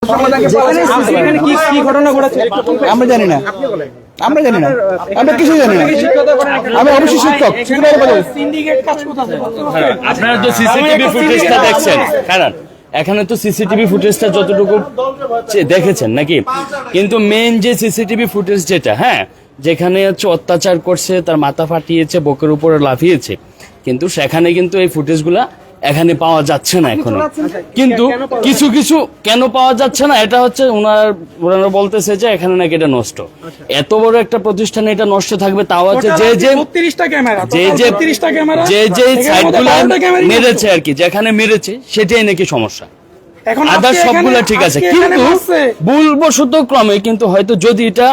আমরা জানি না, আমরা জানি না, আমরা কিছু জানি না। আমি অবশ্যই শিক্ষক। আপনারা তো সিসিটিভি ফুটেজটা দেখছেন, কারণ এখানে তো সিসিটিভি ফুটেজটা যতটুকু দেখেছেন নাকি, কিন্তু মেইন যে সিসিটিভি ফুটেজ যেটা, হ্যাঁ, যেখানে হচ্ছে অত্যাচার করছে, তার মাথা ফাটিয়েছে, বুকের উপরে লাফিয়েছে, কিন্তু সেখানে কিন্তু এই ফুটেজগুলা এখানে পাওয়া যাচ্ছে না এখনো। কিন্তু কিছু কিছু কেন পাওয়া যাচ্ছে না, এটা হচ্ছে ওনারা বলতেছে যে এখানে নাকি এটা নষ্ট। এত বড় একটা প্রতিষ্ঠানে এটা নষ্ট থাকবে, তাও হচ্ছে যে সাইটগুলো মেরেছে আর কি, যেখানে মেরেছে সেটাই নাকি সমস্যা। আদার সবগুলা ঠিক আছে, কিন্তু ভুলবশত ক্রমে কিন্তু হয়তো যদি এটা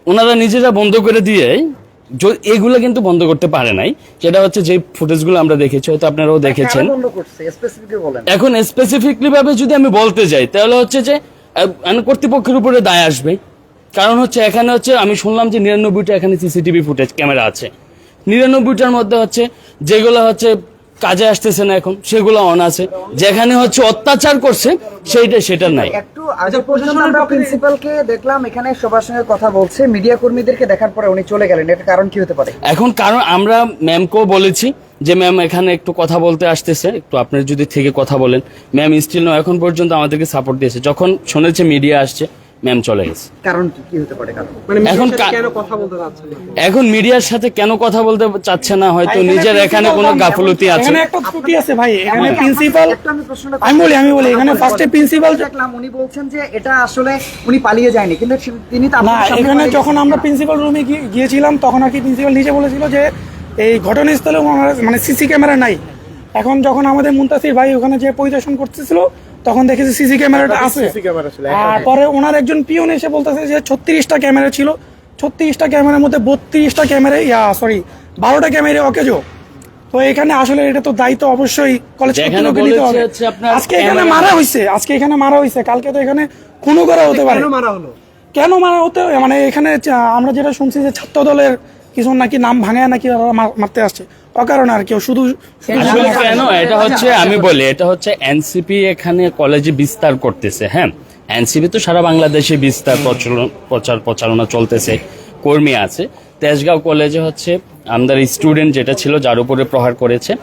ওনারা নিজেরা বন্ধ করে দিয়ে, এগুলো কিন্তু বন্ধ করতে পারে নাই। সেটা হচ্ছে যে ফুটেজগুলো আমরা দেখেছি, হয়তো আপনারাও দেখেছেন। এখন স্পেসিফিকলি ভাবে যদি আমি বলতে যাই, তাহলে হচ্ছে যে কর্তৃপক্ষের উপরে দায় আসবে। কারণ হচ্ছে এখানে হচ্ছে আমি শুনলাম যে 99টা এখানে সিসিটিভি ফুটেজ ক্যামেরা আছে। 99টার মধ্যে হচ্ছে যেগুলো হচ্ছে কাজে আসতেছে না এখন, সেগুলো অন আছে। যেখানে হচ্ছে অত্যাচার করছে সেটা নাই। একটু আগে পর্যন্ত আমরা প্রিন্সিপালকে দেখলাম এখানে সবার সঙ্গে কথা বলছে, মিডিয়া কর্মীদেরকে দেখার পরে উনি চলে গেলেন। এর কারণ কি হতে পারে? এখন কারণ আমরা ম্যামকেও বলেছি যে ম্যাম এখানে একটু কথা বলতে আসতেছে, একটু আপনার যদি থেকে কথা বলেন। ম্যাম স্টিল এখন পর্যন্ত আমাদেরকে সাপোর্ট দিয়েছে। যখন শুনেছে মিডিয়া আসছে, ম্যাম চলে গেছে। কারণ কি হতে পারে? এখন মিডিয়ার সাথে কেন কথা বলতে চাচ্ছে না, হয়তো নিজের এখানে কোনো গাফলতি আছে। এখানে একটা ত্রুটি আছে ভাই। এখানে প্রিন্সিপাল, আমি বলি এখানে ফার্স্টে প্রিন্সিপাল দেখলাম উনি বলছেন যে এটা আসলে উনি পালিয়ে যায়নি, কিন্তু তিনি তো না, এখানে যখন আমরা প্রিন্সিপাল রুমে গিয়েছিলাম তখন আর কি প্রিন্সিপাল নিজে বলেছিল যে এই ঘটনাস্থলে মানে সিসি ক্যামেরা নাই। এখন যখন আমাদের মুনতাসির ভাই ওখানে যে পরিদর্শন করতেছিল, তখন দেখেছি সিসি ক্যামেরাটা আছে। আর পরে ওনার একজন পিয়ন এসে বলতেছে যে 36টা ক্যামেরা ছিল, 36টা ক্যামেরার মধ্যে 32টা ক্যামেরা 12টা ক্যামেরা অকেজো। তো এখানে আসলে এটা তো দায়িত্ব অবশ্যই কলেজ কর্তৃপক্ষকে নিতে হবে। আজকে এখানে মারা হয়েছে, কালকে তো এখানে খুনও করা হতে পারে। কেন মারা হতে, মানে এখানে আমরা যেটা শুনছি যে ছাত্র দলের কিছু নাকি নাম ভাঙায় নাকি মারতে আসছে অকারণে, আর কেউ শুধু কেন, এটা হচ্ছে আমি বলি, এটা হচ্ছে এনসিপি এখানে কলেজে বিস্তার করতেছে। হ্যাঁ, এনসিপি তো সারা বাংলাদেশে বিস্তার প্রচারণা চলতেছে, কর্মী আছে। তেজগাঁও কলেজে হচ্ছে আমাদের স্টুডেন্ট যেটা ছিল, যার উপরে প্রহার করেছে,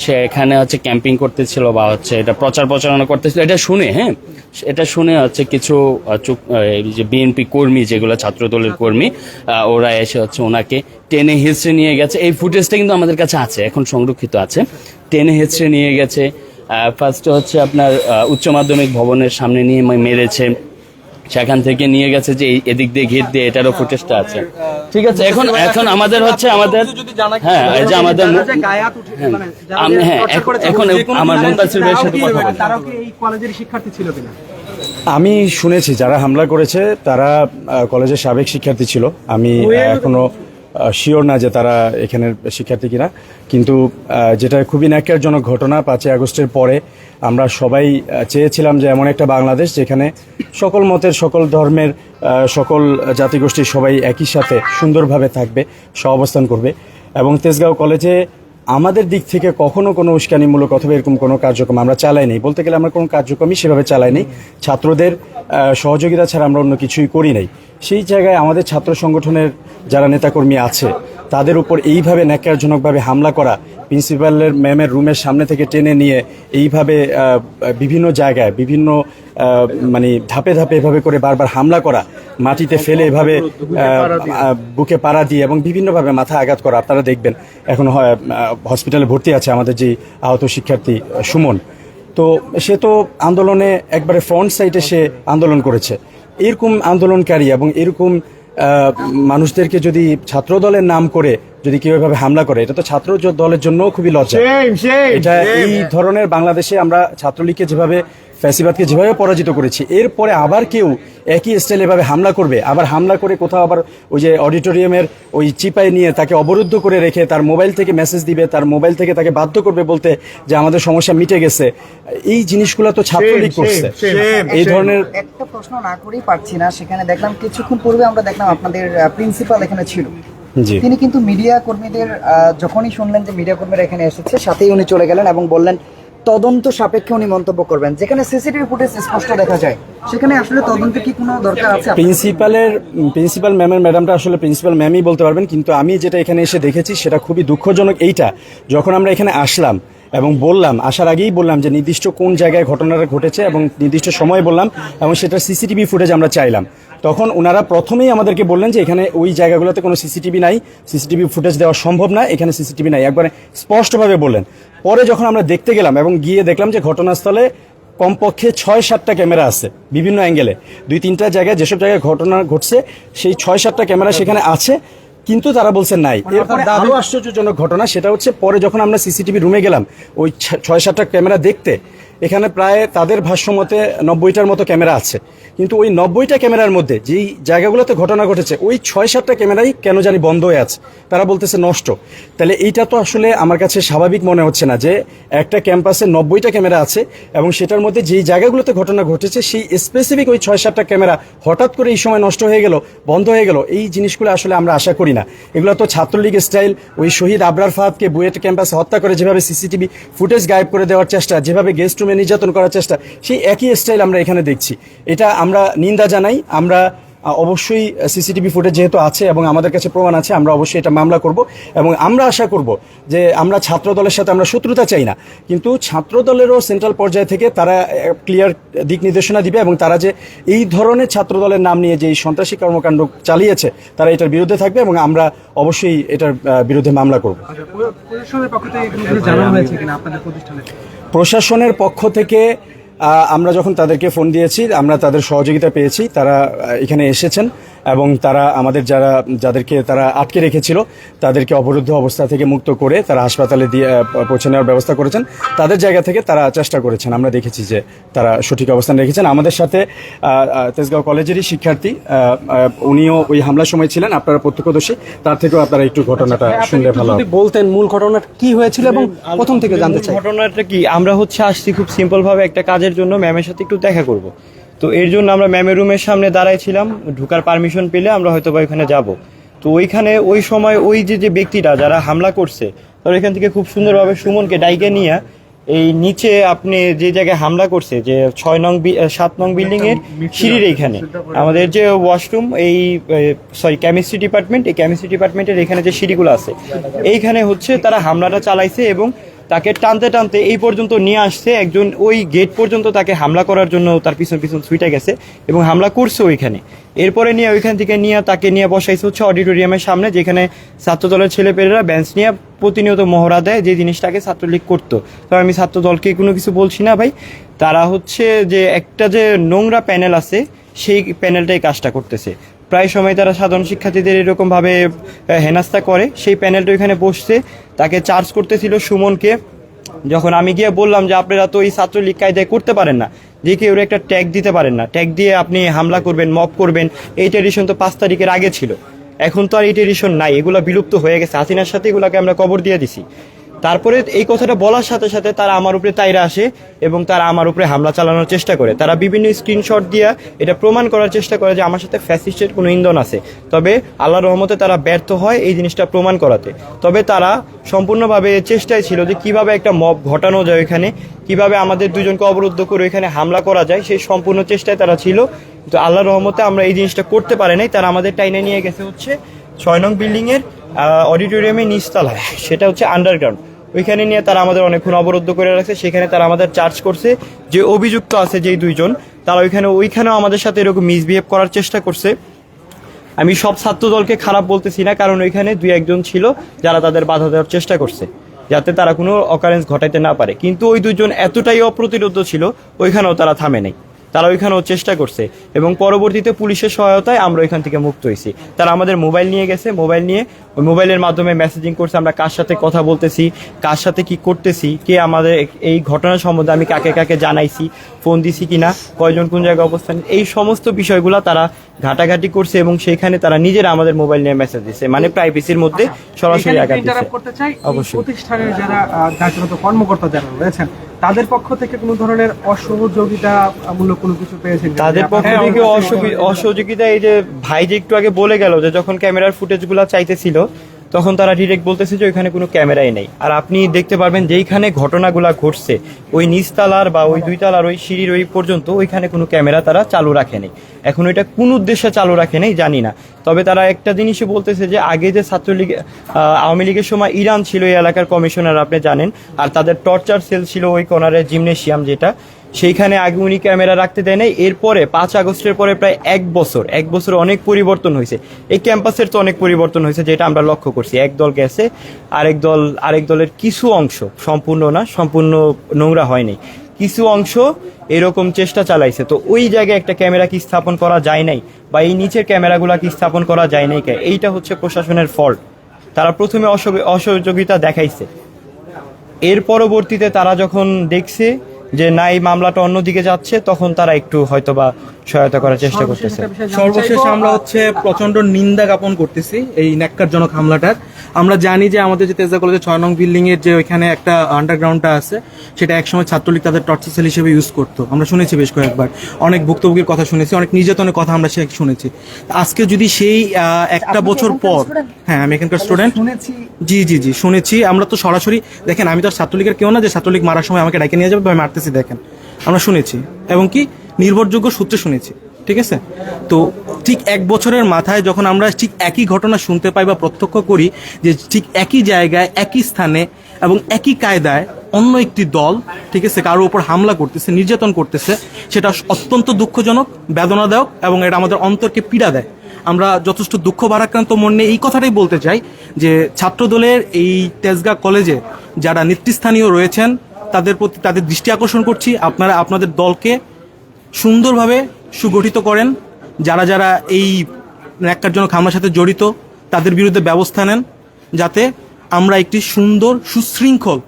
সে এখানে হচ্ছে ক্যাম্পিং করতেছিল বা হচ্ছে এটা প্রচারণা করতেছিল। এটা শুনে হচ্ছে কিছু যে বিএনপি কর্মী, যেগুলো ছাত্র দলের কর্মী, ওরা এসে হচ্ছে ওনাকে টেনে হেঁচড়ে নিয়ে গেছে। এই ফুটেজটা কিন্তু আমাদের কাছে আছে, এখন সংরক্ষিত আছে। টেনে হেঁচড়ে নিয়ে গেছে। ফার্স্টে হচ্ছে আপনার উচ্চ মাধ্যমিক ভবনের সামনে নিয়ে মেরেছে, সেখান থেকে নিয়ে গেছে যে এদিক দিয়ে ঘির দিয়ে, এটারও ফুটেজটা আছে। ঠিক আছে, এখন আমাদের হচ্ছে হ্যাঁ, এই যে আমাদের এখন আমার মুনতাসির ভাইয়ের সাথে কথা বলবো। আমি শুনেছি যারা হামলা করেছে তারা কলেজের সাবেক শিক্ষার্থী ছিল। আমি এখনো শিওর না যে তারা এখানের শিক্ষার্থী কিনা, কিন্তু যেটা খুবই ন্যাক্কারজনক ঘটনা, 5ই আগস্টের পরে আমরা সবাই চেয়েছিলাম যে এমন একটা বাংলাদেশ যেখানে সকল মতের, সকল ধর্মের, সকল জাতিগোষ্ঠীর সবাই একই সাথে সুন্দরভাবে থাকবে, সহাবস্থান করবে। এবং তেজগাঁও কলেজে আমাদের দিক থেকে কখনো কোনো উস্কানিমূলক অথবা এরকম কোনো কার্যক্রম আমরা চালাইনি। বলতে গেলে আমরা কোনো কার্যক্রমই সেভাবে চালাইনি। ছাত্রদের সহযোগিতা ছাড়া আমরা অন্য কিছুই করি নাই। সেই জায়গায় আমাদের ছাত্র সংগঠনের যারা নেতাকর্মী আছে, তাদের উপর এইভাবে ন্যাক্কারজনকভাবে হামলা করা, প্রিন্সিপালের ম্যামের রুমের সামনে থেকে টেনে নিয়ে এইভাবে বিভিন্ন জায়গায় বিভিন্ন মানে ধাপে ধাপে এভাবে করে বারবার হামলা করা, মাটিতে ফেলে এভাবে বুকে পাড়া দিয়ে এবং বিভিন্নভাবে মাথা আঘাত করা, আপনারা দেখবেন এখন হসপিটালে ভর্তি আছে আমাদের যে আহত শিক্ষার্থী সুমন। তো সে তো আন্দোলনে একবারে ফ্রন্ট সাইডে সে আন্দোলন করেছে। এরকম আন্দোলনকারী এবং এরকম মানুষদেরকে যদি ছাত্র দলের নাম করে যদি কেউ এভাবে হামলা করে, এটা তো ছাত্র দলের জন্য খুবই লজ্জা। এটা এই ধরনের বাংলাদেশে আমরা ছাত্রলীগকে যেভাবে, ফ্যাসিবাদকে যেভাবে পরাজিত করেছি, এরপরে আবার কেউ একই স্টাইল এভাবে হামলা করবে, আবার হামলা করে কোথাও আবার ওই যে অডিটোরিয়ামের ওই চিপায় নিয়ে তাকে অবরুদ্ধ করে রেখে তার মোবাইল থেকে মেসেজ দিবে, তার মোবাইল থেকে তাকে বাধ্য করবে বলতে যে আমাদের সমস্যা মিটে গেছে। এই জিনিসগুলো তো ছাত্রলীগ করছে। এই ধরনের একটা প্রশ্ন না করেই পারছি না। সেখানে দেখলাম কিছুক্ষণ পূর্বে আমরা দেখলাম আপনাদের প্রিন্সিপাল এখানে ছিল, তিনি কিন্তু মিডিয়া কর্মীদের যখনই শুনলেন যে মিডিয়া কর্মীরা এখানে এসেছে, সাথেই উনি চলে গেলেন এবং বললেন তদন্ত সাপেক্ষে উনি মন্তব্য করবেন, যেখানে সিসিটিভি ফুটেজ স্পষ্ট দেখা যায়, সেখানে আসলে তদন্তে কি কোনো দরকার আছে? প্রিন্সিপাল ম্যাডামটা আসলে প্রিন্সিপাল ম্যামই বলতে পারবেন, কিন্তু আমি যেটা এখানে এসে দেখেছি সেটা খুবই দুঃখজনক। এইটা যখন আমরা এখানে আসলাম এবং বললাম, আসার আগেই বললাম যে নির্দিষ্ট কোন জায়গায় ঘটনাটা ঘটেছে এবং নির্দিষ্ট সময় বললাম এবং সেটা সিসিটিভি ফুটেজ আমরা চাইলাম, তখন ওনারা প্রথমেই আমাদেরকে বললেন যে এখানে ওই জায়গাগুলোতে কোনো সিসিটিভি নাই, সিসিটিভি ফুটেজ দেওয়া সম্ভব না, এখানে সিসিটিভি নাই, একবারে স্পষ্টভাবে বললেন। পরে যখন আমরা দেখতে গেলাম এবং গিয়ে দেখলাম যে ঘটনাস্থলে কমপক্ষে 6-7টা ক্যামেরা আছে বিভিন্ন অ্যাঙ্গেলে, 2-3টা জায়গায় যেসব জায়গায় ঘটনা ঘটছে সেই 6-7টা ক্যামেরা সেখানে আছে, কিন্তু তারা বলছেন নাই। এরপরে আরো আশ্চর্যজনক ঘটনা সেটা হচ্ছে, পরে যখন আমরা সিসিটিভি রুমে গেলাম ওই 6-7টা ক্যামেরা দেখতে, এখানে প্রায় তাদের ভাষ্যমতে 90টার মতো ক্যামেরা আছে, কিন্তু ওই 90টা ক্যামেরার মধ্যে যেই জায়গাগুলোতে ঘটনা ঘটেছে ওই 6-7টা ক্যামেরাই কেন জানি বন্ধ হয়ে আছে, তারা বলতেছে নষ্ট। তাহলে এইটা তো আসলে আমার কাছে স্বাভাবিক মনে হচ্ছে না যে একটা ক্যাম্পাসে 90টা ক্যামেরা আছে এবং সেটার মধ্যে যেই জায়গাগুলোতে ঘটনা ঘটেছে সেই স্পেসিফিক ওই 6-7টা ক্যামেরা হঠাৎ করে এই সময় নষ্ট হয়ে গেল, বন্ধ হয়ে গেল, এই জিনিসগুলো আসলে আমরা আশা করি না। এগুলো তো ছাত্রলীগ স্টাইল, ওই শহীদ আবরার ফাহাদকে বুয়েট ক্যাম্পাসে হত্যা করে যেভাবে সিসিটিভি ফুটেজ গায়েব করে দেওয়ার চেষ্টা, যেভাবে গেস্ট রুমে নির্যাতন করার চেষ্টা, সেই একই স্টাইল আমরা এখানে দেখছি। এটা আমরা নিন্দা জানাই। আমরা অবশ্যই সিসিটিভি ফুটেজ যেহেতু আছে এবং আমাদের কাছে প্রমাণ আছে, আমরা অবশ্যই এটা মামলা করব এবং আমরা আশা করব যে আমরা ছাত্র দলের সাথে আমরা শত্রুতা চাই না, কিন্তু ছাত্র দলেরও সেন্ট্রাল পর্যায় থেকে তারা ক্লিয়ার দিক নির্দেশনা দিবে এবং তারা যে এই ধরনের ছাত্র দলের নাম নিয়ে যে এই সন্ত্রাসী কর্মকাণ্ড চালিয়েছে তারা এটার বিরুদ্ধে থাকবে এবং আমরা অবশ্যই এটার বিরুদ্ধে মামলা করব। প্রশাসনের পক্ষ থেকে আমরা যখন তাদেরকে ফোন দিয়েছি, আমরা তাদের সহযোগিতা পেয়েছি, তারা এখানে এসেছেন এবং তারা আমাদের যাদেরকে তারা আটকে রেখেছিল তাদেরকে অবরুদ্ধ অবস্থা থেকে মুক্ত করে তারা হাসপাতালে দিয়ে পৌঁছে নেওয়ার ব্যবস্থা করেছেন। তাদের জায়গা থেকে তারা চেষ্টা করেছেন, আমরা দেখেছি যে তারা সঠিক অবস্থান রেখেছেন। আমাদের সাথে তেজগাঁও কলেজেরই শিক্ষার্থী, উনিও ওই হামলার সময় ছিলেন, আপনারা প্রত্যক্ষদর্শী, তার থেকেও আপনারা একটু ঘটনাটা শুনলে ভালো হবে। বলতেন মূল ঘটনাটা কি হয়েছিল এবং প্রথম থেকে জানতে চাই। ঘটনাটা কি, আমরা আসছি খুব সিম্পল ভাবে একটা কাজের জন্য, ম্যামের সাথে একটু দেখা করব। তো এর জন্য আমরা ম্যামের রুমের সামনে দাঁড়াইছিলাম, ঢুকার পারমিশন পেলে আমরা হয়তো বা ওইখানে যাব। তো ওইখানে ওই সময় ওই যে ব্যক্তিরা যারা হামলা করছে, তারা এখান থেকে খুব সুন্দরভাবে সুমনকে ডাইকে নিয়ে এই নিচে আপনি যে জায়গায় হামলা করছে, যে 7 নং বিল্ডিং এর সিঁড়ির এইখানে আমাদের যে ওয়াশরুম, এই কেমিস্ট্রি ডিপার্টমেন্ট, এই কেমিস্ট্রি ডিপার্টমেন্টের এখানে যে সিঁড়িগুলো আছে, এইখানে তারা হামলাটা চালাইছে এবং তাকে টানতে টানতে এই পর্যন্ত নিয়ে আসছে। একজন ওই গেট পর্যন্ত তাকে হামলা করার জন্য তার পিছন ছুটে গেছে এবং হামলা করছে ওইখানে। এরপরে নিয়ে ওইখান থেকে তাকে নিয়ে বসাইছে অডিটোরিয়ামের সামনে, যেখানে ছাত্রদলের ছেলেপেলেরা বেঞ্চ নিয়ে প্রতিনিয়ত মহড়া দেয়, যে জিনিসটাকে ছাত্রলীগ করতো। তবে আমি ছাত্র দলকে কোনো কিছু বলছি না ভাই, তারা যে একটা যে নোংরা প্যানেল আছে সেই প্যানেলটাই কাজটা করতেছে। প্রায় সময় তারা সাধারণ শিক্ষার্থীদের এরকমভাবে হেনাস্তা করে। সেই প্যানেলটা ওইখানে বসছে, তাকে চার্জ করতেছিল সুমনকে। যখন আমি গিয়ে বললাম যে আপনারা তো এই ছাত্রলীগ কায়দায় করতে পারেন না, যে কেউ একটা ট্যাগ দিতে পারেন না, ট্যাগ দিয়ে আপনি হামলা করবেন, মব করবেন, এই ট্রেডিশন তো 5 তারিখের আগে ছিল, এখন তো আর এই ট্রেডিশন নাই, এগুলো বিলুপ্ত হয়ে গেছে, হাসিনার সাথে এগুলোকে আমরা কবর দিয়ে দিছি। তারপরে এই কথাটা বলার সাথে সাথে তারা আমার উপরে তাইরা আসে এবং তারা আমার উপরে হামলা চালানোর চেষ্টা করে। তারা বিভিন্ন স্ক্রিনশট দিয়ে এটা প্রমাণ করার চেষ্টা করে যে আমার সাথে ফ্যাসিস্টের কোনো ইন্ধন আছে। তবে আল্লাহর রহমতে তারা ব্যর্থ হয় এই জিনিসটা প্রমাণ করাতে। তবে তারা সম্পূর্ণভাবে চেষ্টায় ছিল যে কিভাবে একটা মব ঘটানো যায় এখানে, কিভাবে আমাদের দুজনকে অবরুদ্ধ করে এখানে হামলা করা যায়, সেই সম্পূর্ণ চেষ্টায় তারা ছিল। তো আল্লাহর রহমতে আমরা এই জিনিসটা করতে পারি নাই। তারা আমাদের টাইনে নিয়ে গেছে 6 নং বিল্ডিং এর অডিটোরিয়ামের নিচতলায়, সেটা আন্ডারগ্রাউন্ড। ওইখানে নিয়ে তারা আমাদের অনেকক্ষণ অবরুদ্ধ করে রাখছে। সেখানে তারা আমাদের চার্জ করছে, যে অভিযুক্ত আছে যেই 2 জন, তারা ওইখানেও আমাদের সাথে এরকম মিসবিহেভ করার চেষ্টা করছে। আমি সব ছাত্র দলকে খারাপ বলতেছি না, কারণ ওইখানে 2-1 জন ছিল যারা তাদের বাধা দেওয়ার চেষ্টা করছে, যাতে তারা কোনো অকারেন্স ঘটাইতে না পারে। কিন্তু ওই 2 জন এতটাই অপ্রতিরোধ ছিল, ওইখানেও তারা থামে নাই, তারা ওইখানেও চেষ্টা করছে। এবং পরবর্তীতে পুলিশের সহায়তায় আমরা ওইখান থেকে মুক্ত হয়েছি। তারা আমাদের মোবাইল নিয়ে গেছে, মোবাইল নিয়ে ওই মোবাইলের মাধ্যমে মেসেজিং করছে, আমরা কার সাথে কথা বলতেছি, কার সাথে কি করতেছি, কে আমাদের এই ঘটনা সম্বন্ধে আমি কাকে কাকে জানাইছি, ফোন দিছি কিনা, কয়জন কোন জায়গায় অবস্থান, এই সমস্ত বিষয়গুলো তারা ঘাটাঘাটি করছে এবং সেখানে তারা নিজেরা আমাদের মোবাইল নিয়ে মেসেজ দিচ্ছে, মানে প্রাইভেসির মধ্যে সরাসরি আঘাত দিচ্ছে। অবশ্যই প্রতিষ্ঠানের যারা কার্যরত কর্মকর্তা যারা রয়েছেন তাদের পক্ষ থেকে কোনো ধরনের অসহযোগিতামূলক কোনো কিছু পেয়েছেন? তাদের পক্ষ থেকে অসহযোগিতা, এই যে ভাই যে একটু আগে বলে গেল যে যখন ক্যামেরার ফুটেজগুলো চাইতেছিল, তখন তারা ডিরেক্ট বলতেছে যে ওইখানে কোনো ক্যামেরাই নেই। আর আপনি দেখতে পারবেন যেইখানে ঘটনাগুলো ঘটছে ওই নিচতলার বা ওই 2 তলার ওই সিঁড়ির ওই পর্যন্ত ওইখানে কোনো ক্যামেরা তারা চালু রাখেনি। এখন ওইটা কোন উদ্দেশ্যে চালু রাখেনি জানি না, তবে তারা একটা জিনিসই বলতেছে যে আগে যে ছাত্রলীগ আওয়ামী লীগের সময় ইরান ছিল এই এলাকার কমিশনার আপনি জানেন, আর তাদের টর্চার সেল ছিল ওই কর্নারের জিমনেশিয়াম যেটা, সেইখানে আগে উনি ক্যামেরা রাখতে দেয় নাই। এরপরে 5 আগস্টের পরে প্রায় এক বছর অনেক পরিবর্তন হয়েছে। এই ক্যাম্পাসের তো অনেক পরিবর্তন হয়েছে যেটা আমরা লক্ষ্য করছি। এক দল গেছে, আরেক দলের কিছু অংশ, সম্পূর্ণ না, সম্পূর্ণ নোংরা হয়নি, কিছু অংশ এরকম চেষ্টা চালাইছে। তো ওই জায়গায় একটা ক্যামেরা কি স্থাপন করা যায় নাই, বা এই নিচের ক্যামেরাগুলা কি স্থাপন করা যায় নাই? এইটা হচ্ছে প্রশাসনের ফল্ট। তারা প্রথমে অসহযোগিতা দেখাইছে, এর পরবর্তীতে তারা যখন দেখছে যে না এই মামলাটা অন্যদিকে যাচ্ছে, তখন তারা একটু হয়তোবা সহায়তা করার চেষ্টা করতেছে। সর্বশেষ আমরা হচ্ছে প্রচন্ড নিন্দা জ্ঞাপন করতেছি এই ন্যাক্কারজনক হামলাটার। আমরা জানি যে আমাদের যে তেজগাঁ কলেজের 6 নং বিল্ডিং এর যে ওইখানে একটা আন্ডারগ্রাউন্ডটা আছে, সেটা একসময় ছাত্রলীগ তাদের টর্চার সেল হিসেবে ইউজ করতো। আমরা শুনেছি বেশ কয়েকবার, অনেক ভুক্তভোগীর কথা শুনেছি, অনেক নির্যাতনের কথা আমরা শুনেছি। আজকে যদি সেই একটা বছর পর, হ্যাঁ আমি এখানকার স্টুডেন্ট, শুনেছি। জি শুনেছি। আমরা তো সরাসরি দেখেন, আমি তো আর ছাত্রলীগের কেউ না যে ছাত্রলীগ মারার সময় আমাকে ডেকে নিয়ে যাবে বা আমি মারতেছি। দেখেন আমরা শুনেছি, এবং কি নির্ভরযোগ্য সূত্রে শুনেছি, ঠিক আছে? তো ঠিক এক বছরের মাথায় যখন আমরা ঠিক একই ঘটনা শুনতে পাই বা প্রত্যক্ষ করি যে ঠিক একই জায়গায় একই স্থানে এবং একই কায়দায় অন্য একটি দল, ঠিক আছে, কারোর উপর হামলা করতেছে, নির্যাতন করতেছে, সেটা অত্যন্ত দুঃখজনক, বেদনাদায়ক, এবং এটা আমাদের অন্তরকে পীড়া দেয়। আমরা যথেষ্ট দুঃখ ভারাক্রান্ত মন নিয়ে এই কথাটাই বলতে চাই যে ছাত্রদলের এই তেজগাঁ কলেজে যারা নেতৃস্থানীয় রয়েছেন তাদের প্রতি তাদের দৃষ্টি আকর্ষণ করছি, আপনারা আপনাদের দলকে সুন্দরভাবে সুগঠিত করেন। যারা যারা এই ন্যাক্কারজনক হামলার সাথে জড়িত তাদের বিরুদ্ধে ব্যবস্থা নেন, যাতে আমরা একটি সুন্দর সুশৃঙ্খল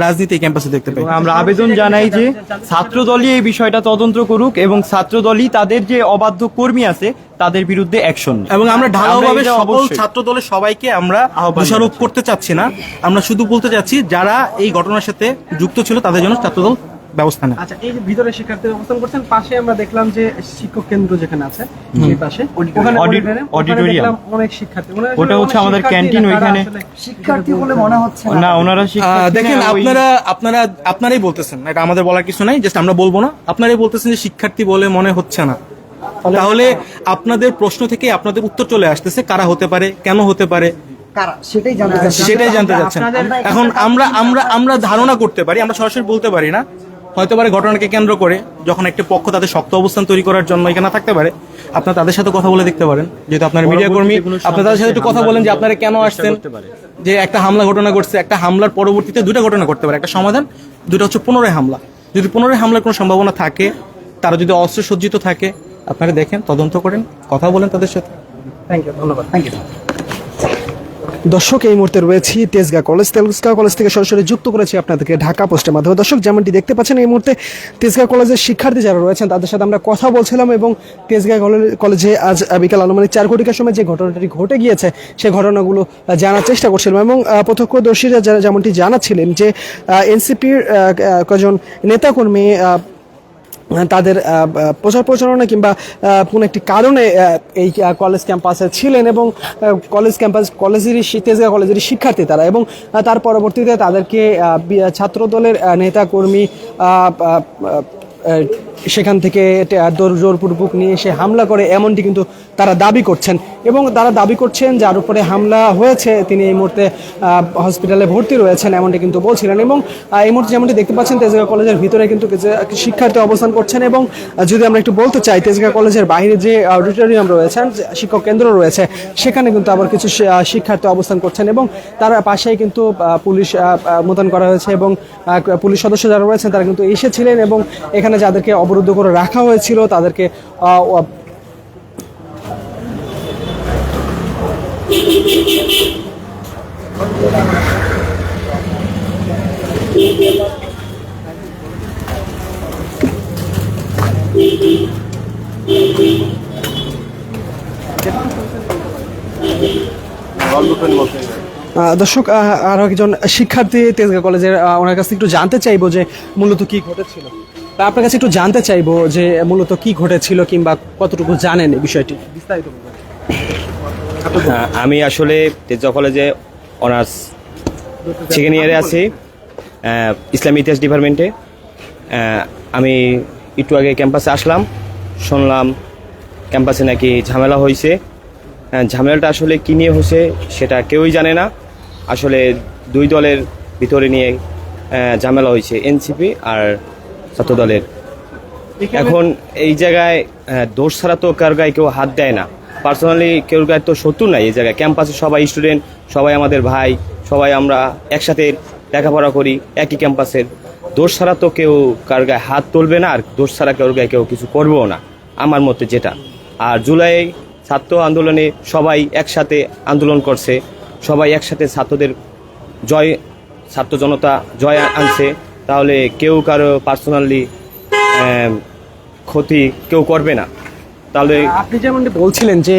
রাজনীতি এই ক্যাম্পাসে দেখতে পাই। আমরা আবেদন জানাই যে ছাত্রদলই এই বিষয়টা তদন্ত করুক, এবং ছাত্রদলই তাদের যে অবাধ্য কর্মী আছে তাদের বিরুদ্ধে অ্যাকশন। এবং আমরা ঢালাওভাবে সকল ছাত্র দলের সবাইকে আমরা দোষারোপ করতে চাচ্ছি না, আমরা শুধু বলতে চাচ্ছি যারা এই ঘটনার সাথে যুক্ত ছিল তাদের জন্য ছাত্রদল ব্যবস্থা নেয়। আচ্ছা, এই যে ভিতরে শিক্ষার্থীরা অবস্থান করছেন, পাশে আমরা দেখলাম যে শিক্ষক কেন্দ্র যেখানে আছে এই পাশে, ওখানে অডিটোরিয়াম, অনেক শিক্ষার্থী, ওটা হচ্ছে আমাদের ক্যান্টিন, ওইখানে শিক্ষার্থী বলে মনে হচ্ছে না, ওনারা দেখেন আপনারাই বলতেছেন, এটা আমাদের বলার কিছু নাই, জাস্ট আমরা বলবো না, আপনারাই বলতেছেন যে শিক্ষার্থী বলে মনে হচ্ছে না। তাহলে আপনাদের প্রশ্ন থেকে আপনাদের উত্তর চলে আসতেছে, কারা হতে পারে, কেন হতে পারে, সেটাই জানতে চাচ্ছেন। এখন আমরা ধারণা করতে পারি, আমরা সরাসরি বলতে পারি না। হয়তো পারে ঘটনাকে কেন্দ্র করে যখন একটা পক্ষ তাদের শক্ত অবস্থান তৈরি করার জন্য এখানে থাকতে পারে, আপনারা তাদের সাথে কথা বলে দেখতে পারেন, যেহেতু আপনার মিডিয়া কর্মী, আপনারা তাদের সাথে একটু কথা বলেন যে আপনারা কেন আসছেন, যে একটা হামলা ঘটনা ঘটছে, একটা হামলার পরবর্তীতে 2টা ঘটনা ঘটতে পারে, একটা সমাধান, 2টা হচ্ছে পুনরায় হামলা। যদি পুনরায় হামলার কোনো সম্ভাবনা থাকে, তারা যদি অস্ত্র সজ্জিত থাকে, আপনারা দেখেন, তদন্ত করেন, কথা বলেন তাদের সাথে। থ্যাংক ইউ, ধন্যবাদ। Thank you. দর্শক, এই মুহূর্তে রয়েছি তেজগাঁ কলেজ থেকে সরাসরি যুক্ত করেছি আপনাদেরকে ঢাকা পোস্টের মাধ্যমে। দর্শক, যেমনটি দেখতে পাচ্ছেন এই মুহূর্তে তেজগাঁ কলেজের শিক্ষার্থী যারা রয়েছেন তাদের সাথে আমরা কথা বলছিলাম, এবং তেজগাঁ কলেজে আজ বিকাল আনুমানিক 4 ঘটিকার সময় যে ঘটনাটি ঘটে গিয়েছে সেই ঘটনাগুলো জানার চেষ্টা করছিলাম, এবং প্রত্যক্ষদর্শীরা যারা যেমনটি জানাচ্ছিলেন যে এনসিপির কয়েকজন নেতাকর্মী তাদের প্রচার প্রচারণা কিংবা কোনো একটি কারণে এই কলেজ ক্যাম্পাসে ছিলেন, এবং তেজগাঁ কলেজেরই শিক্ষার্থী তারা, এবং তার পরবর্তীতে তাদেরকে ছাত্রদলের নেতাকর্মী সেখান থেকে জোরপূর্বক নিয়ে এসে হামলা করে, এমনটি কিন্তু তারা দাবি করছেন, এবং তারা দাবি করছেন যার উপরে হামলা হয়েছে তিনি এই মুহূর্তে হসপিটালে ভর্তি রয়েছেন, এমনটি কিন্তু বলছিলেন। এবং এই মুহূর্তে যেমনটি দেখতে পাচ্ছেন তেজগাঁ কলেজের ভিতরে কিন্তু শিক্ষার্থী অবস্থান করছেন, এবং যদি আমরা একটু বলতে চাই তেজগাঁ কলেজের বাইরে যে অডিটোরিয়াম রয়েছে, শিক্ষক কেন্দ্র রয়েছে, সেখানে কিন্তু আবার কিছু শিক্ষার্থী অবস্থান করছেন, এবং তার পাশেই কিন্তু পুলিশ মোতায়েন করা হয়েছে, এবং পুলিশ সদস্য যারা রয়েছেন তারা কিন্তু এসেছিলেন, এবং এখানে যাদেরকে অবরুদ্ধ করে রাখা হয়েছিল তাদেরকে দর্শক, আরো একজন শিক্ষার্থী তেজগাঁ কলেজের, ওনার কাছে একটু জানতে চাইবো যে মূলত কি ঘটেছিল। আপনার কাছে একটু জানতে চাইবো যে মূলত কি ঘটেছিল কিংবা কতটুকু জানেন এই বিষয়টি বিস্তারিত। আমি আসলে তেজগাঁ কলেজে অনার্স সেকেন্ড ইয়ারে আছি ইসলামী ইতিহাস ডিপার্টমেন্টে। আমি একটু আগে ক্যাম্পাসে আসলাম, শুনলাম ক্যাম্পাসে নাকি ঝামেলা হয়েছে। ঝামেলাটা আসলে কী নিয়ে হয়েছে সেটা কেউই জানে না। আসলে দুই দলের ভিতরে নিয়ে ঝামেলা হয়েছে, এনসিপি আর ছাত্র দলের। এখন এই জায়গায় দোষ ছাড়া তো কার গায়ে কেউ হাত দেয় না। পার্সোনালি কেউ গায়ে তো শত্রু নাই এই জায়গায়। ক্যাম্পাসে সবাই স্টুডেন্ট, সবাই আমাদের ভাই, সবাই আমরা একসাথে লেখাপড়া করি একই ক্যাম্পাসের। দোষ ছাড়া তো কেউ কার গায়ে হাত তুলবে না, আর দোষ ছাড়া কার গায়ে কেউ কিছু করবেও না আমার মতে যেটা। আর জুলাই ছাত্র আন্দোলনে সবাই একসাথে আন্দোলন করছে, সবাই একসাথে ছাত্রদের জয়, ছাত্র জনতা জয় আনছে। তাহলে কেউ কারো পার্সোনালি ক্ষতি কেউ করবে না। তাহলে আপনি যেমন বলছিলেন যে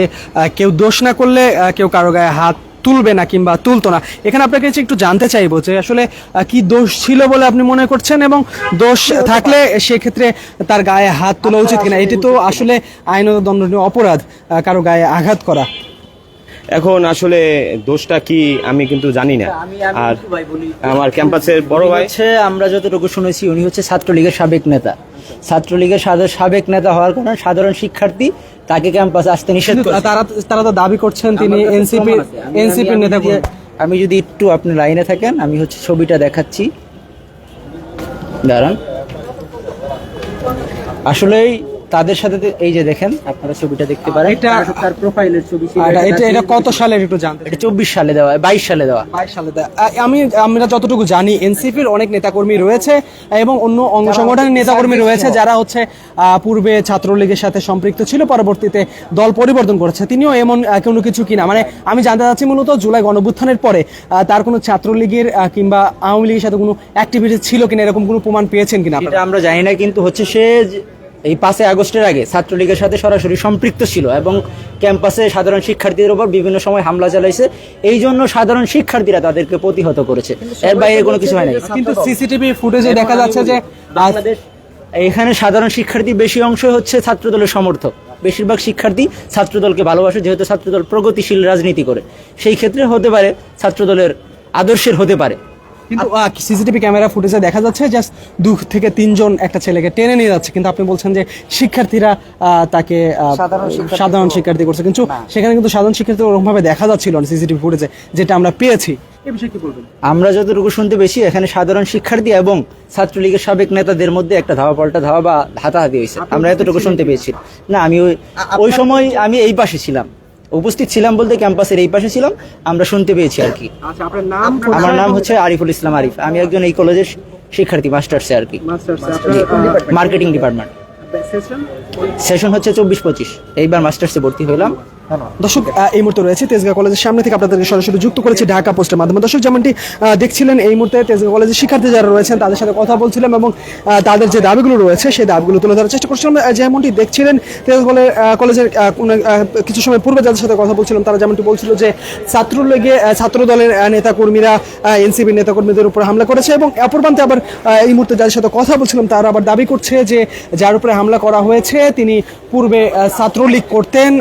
কেউ দোষ না করলে কেউ কারো গায়ে হাত তুলবে না কিংবা তুলতো না, এখানে আপনার কাছে একটু জানতে চাইবো যে আসলে কি দোষ ছিল বলে আপনি মনে করছেন, এবং দোষ থাকলে সেক্ষেত্রে তার গায়ে হাত তোলা উচিত কিনা? এটি তো আসলে আইনত দণ্ডনীয় অপরাধ, কারো গায়ে আঘাত করা। এখন আসলে দোষটা কি আমি কিন্তু জানি না। আর আমার ক্যাম্পাসের বড় ভাই হচ্ছে, আমরা যতটুকু শুনেছি উনি হচ্ছে ছাত্রলীগের সাবেক নেতা। ছাত্রলীগের সাবেক নেতা হওয়ার কারণে সাধারণ শিক্ষার্থী তাকে ক্যাম্পাসে আসতে নিষেধ করে। তারা তো দাবি করছেন তিনি এনসিপির নেতা। আমি যদি একটু আপনি লাইনে থাকেন, আমি হচ্ছে ছবিটা দেখাচ্ছি, দাঁড়ান। আসলেই তাদের সাথে এই যে দেখেন, আপনারা ছবিটা দেখতে পারেন, এটা তার প্রোফাইলের ছবি ছিল। এটা কত সালের একটু জানতে? এটা 24 সালে দেওয়া, 22 সালে দেওয়া। 22 সালে দেওয়া। আমরা যতটুকু জানি এনসিপির অনেক নেতাকর্মী রয়েছে এবং অন্য অঙ্গ সংগঠনের নেতাকর্মী রয়েছে যারা হচ্ছে পূর্বে ছাত্রলীগের সাথে সম্পৃক্ত ছিল, পরবর্তীতে দল পরিবর্তন করেছে। তিনিও এমন কোনো কিছু কিনা, মানে আমি জানতে চাচ্ছি মূলত জুলাই গণঅভ্যুত্থানের পরে তার কোনো ছাত্রলীগের কিংবা আওয়ামী লীগের সাথে কোনো অ্যাক্টিভিটি ছিল কিনা, এরকম কোনো প্রমাণ পেয়েছেন কিনা? এটা আমরা জানি না, কিন্তু হচ্ছে সে এই 5 আগস্টের আগে ছাত্রলীগের সাথে সরাসরি সম্পৃক্ত ছিল এবং ক্যাম্পাসে সাধারণ শিক্ষার্থীদের উপর বিভিন্ন সময় হামলা চালাইছে। এই জন্য সাধারণ শিক্ষার্থীরা তাদেরকে প্রতিহত করেছে, এর বাইরে কোনো কিছু হয় না। কিন্তু সিসিটিভি ফুটেজে দেখা যাচ্ছে যে বাংলাদেশ এখানে সাধারণ শিক্ষার্থী বেশি অংশ হচ্ছে ছাত্রদলের সমর্থক। বেশিরভাগ শিক্ষার্থী ছাত্রদলকে ভালোবাসে, যেহেতু ছাত্রদল প্রগতিশীল রাজনীতি করে। সেই ক্ষেত্রে হতে পারে ছাত্রদলের আদর্শের হতে পারে। কিন্তু সিসিটিভি ক্যামেরা ফুটেজে দেখা যাচ্ছে জাস্ট 2 থেকে 3 জন একটা ছেলেকে টেনে নিয়ে যাচ্ছে, কিন্তু আপনি বলছেন যে শিক্ষার্থীরা তাকে সাধারণ শিক্ষার্থী করছে, কিন্তু সেখানে কিন্তু সাধারণ শিক্ষার্থী ওরকমভাবে দেখা যাচ্ছিল না সিসিটিভি ফুটেজে, যেটা আমরা পেয়েছি। এই বিষয়ে কি বলবেন? আমরা যতটুকু শুনতে পেয়েছি এখানে সাধারণ শিক্ষার্থী এবং ছাত্রলীগের সাবেক নেতাদের মধ্যে একটা ধাওয়া পাল্টা ধাওয়া বা হাতাহাতি হয়েছে, আমরা এতটুকু শুনতে পেয়েছি। না, আমি ওই সময় আমি এই পাশে ছিলাম, উপস্থিত ছিলাম বলতে ক্যাম্পাসের এই পাশে ছিলাম, আমরা শুনতে পেয়েছি আর কি। আমার নাম হচ্ছে আরিফুল ইসলাম আরিফ, আমি একজন এই কলেজের শিক্ষার্থী, মাস্টার্সে আর কি, মার্কেটিং ডিপার্টমেন্ট। সেশন হচ্ছে 24-25, এইবার মাস্টার্সে ভর্তি হলাম। দর্শক, এই মুহূর্তে রয়েছে তেজগাঁ কলেজের সামনে থেকে আপনাদেরকে সরাসরি যুক্ত করেছি ঢাকা পোস্টের মাধ্যমে। দর্শক, যেমনটি দেখছিলেন এই মুহূর্তে তেজগাঁ কলেজের শিক্ষার্থী যারা রয়েছেন তাদের সাথে কথা বলছিলাম এবং তাদের যে দাবিগুলো রয়েছে সেই দাবিগুলো তুলে ধরার চেষ্টা করছিলাম। যেমনটি দেখছিলেন তেজগাঁ কলেজের কিছু সময় পূর্বে যাদের সাথে কথা বলছিলাম তারা যেমনটি বলছিল যে ছাত্র দলের নেতাকর্মীরা এনসিপির নেতাকর্মীদের উপর হামলা করেছে, এবং অপর প্রান্তে আবার এই মুহূর্তে যাদের সাথে কথা বলছিলাম তারা আবার দাবি করছে যে যার উপরে হামলা করা হয়েছে তিনি পূর্বে ছাত্রলীগ করতেন,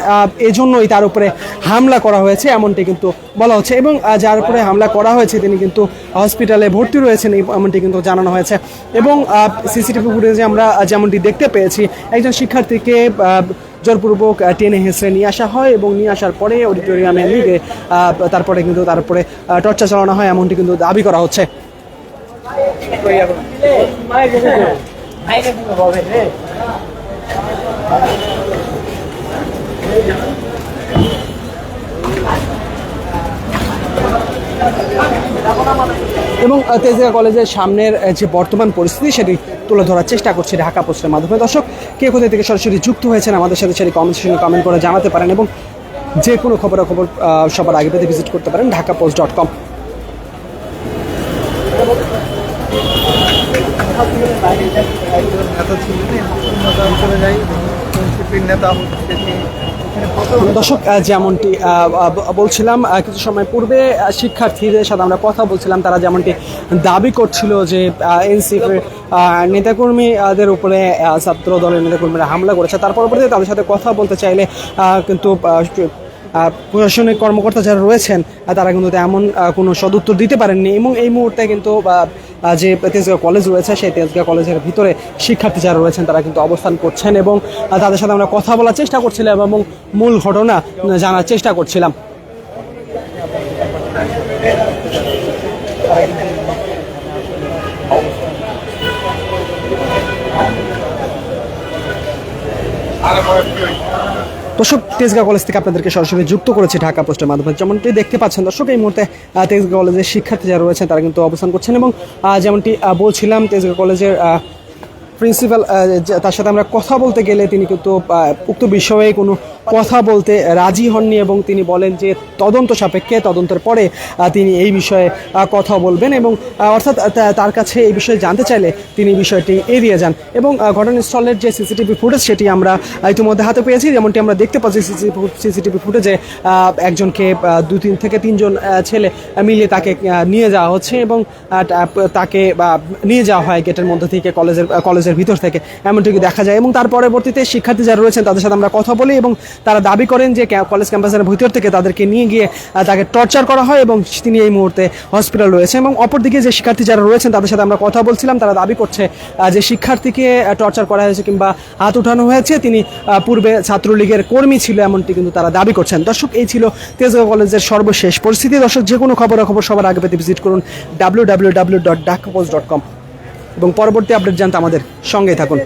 এজন্যই তার উপরে হামলা করা হয়েছে এমনটি কিন্তু বলা হচ্ছে, এবং যার উপরে হামলা করা হয়েছে তিনি কিন্তু হসপিটালে ভর্তি রয়েছেন এমনটি কিন্তু জানানো হয়েছে। এবং সিসিটিভি ফুটেজে আমরা যেমনটি দেখতে পেয়েছি একজন শিক্ষার্থীকে জোরপূর্বক টেনে হেঁচড়ে নিয়ে আসা হয় এবং নিয়ে আসার পরে অডিটোরিয়ামে নিয়ে তারপরে কিন্তু তারপরে টর্চার চালানো হয় এমনটি কিন্তু দাবি করা হচ্ছে। এবং তেজগাঁ কলেজের সামনের যে বর্তমান পরিস্থিতি সেটি তুলে ধরার চেষ্টা করছে ঢাকা পোস্টের মাধ্যমে। দর্শক, কে কোথায় থেকে সরাসরি যুক্ত হয়েছেন আমাদের সাথে সেই কমেন্ট সেকশনে কমেন্ট করে জানাতে পারেন, এবং যে কোনো খবরাখবর সবার আগে পেতে ভিজিট করতে পারেন ঢাকাপোস্ট.com। দর্শক, যেমনটি বলছিলাম কিছু সময় পূর্বে শিক্ষার্থীদের সাথে আমরা কথা বলছিলাম, তারা যেমনটি দাবি করছিল যে এনসিপির নেতাকর্মীদের উপরে ছাত্র দলের নেতাকর্মীরা হামলা করেছে। তার পরবর্তীতে তাদের সাথে কথা বলতে চাইলে কিন্তু প্রশাসনিক কর্মকর্তা যারা রয়েছেন তারা কিন্তু তেমন কোনো সদুত্তর দিতে পারেননি এবং এই মুহূর্তে কিন্তু যে তেজগাঁও কলেজ রয়েছে সেই তেজগাঁও কলেজের ভিতরে শিক্ষার্থী যারা রয়েছেন তারা কিন্তু অবস্থান করছেন এবং তাদের সাথে আমরা কথা বলার চেষ্টা করছিলাম এবং মূল ঘটনা জানার চেষ্টা করছিলাম। দর্শক, তেজগাঁও কলেজ থেকে আপনাদেরকে সরাসরি যুক্ত করেছে ঢাকা পোস্টের মাধ্যমে। যেমনটি দেখতে পাচ্ছেন দর্শক, এই মুহূর্তে তেজগাঁও কলেজের শিক্ষার্থী যারা রয়েছেন তারা কিন্তু অবস্থান করছেন এবং যেমনটি বলছিলাম তেজগাঁও কলেজের প্রিন্সিপাল, তার সাথে আমরা কথা বলতে গেলে তিনি কিন্তু উক্ত বিষয়ে কোনো কথা বলতে রাজি হননি এবং তিনি বলেন যে তদন্ত সাপেক্ষে তদন্তের পরে তিনি এই বিষয়ে কথা বলবেন এবং অর্থাৎ তার কাছে এই বিষয়ে জানতে চাইলে তিনি বিষয়টি এড়িয়ে যান এবং ঘটনাস্থলের যে সিসিটিভি ফুটেজ সেটি আমরা ইতিমধ্যে হাতে পেয়েছি। যেমনটি আমরা দেখতে পাচ্ছি সিসিটিভি ফুটেজে একজনকে 2 থেকে 3 জন ছেলে মিলিয়ে তাকে নিয়ে যাওয়া হচ্ছে এবং তাকে নিয়ে যাওয়া হয় গেটের মধ্যে থেকে কলেজের ভিতর থেকে, এমনটিকে দেখা যায় এবং তার পরবর্তীতে শিক্ষার্থী যারা রয়েছেন তাদের সাথে আমরা কথা বলি এবং তারা দাবি করেন যে কলেজ ক্যাম্পাসের ভিতর থেকে তাদেরকে নিয়ে গিয়ে তাকে টর্চার করা হয় এবং তিনি এই মুহূর্তে হসপিটাল রয়েছে এবং অপরদিকে যে শিক্ষার্থী যারা রয়েছেন তাদের সাথে আমরা কথা বলছিলাম, তারা দাবি করছে যে শিক্ষার্থীকে টর্চার করা হয়েছে কিংবা হাত উঠানো হয়েছে, তিনি পূর্বে ছাত্রলীগের কর্মী ছিল, এমনটি কিন্তু তারা দাবি করছেন। দর্শক, এই ছিল তেজগাঁও কলেজের সর্বশেষ পরিস্থিতি। দর্শক, যে কোনো খবর সবার আগে পেতে ভিজিট করুন www.dhakapost.com এবং পরবর্তী আপডেট জানতে আমাদের সঙ্গেই থাকুন।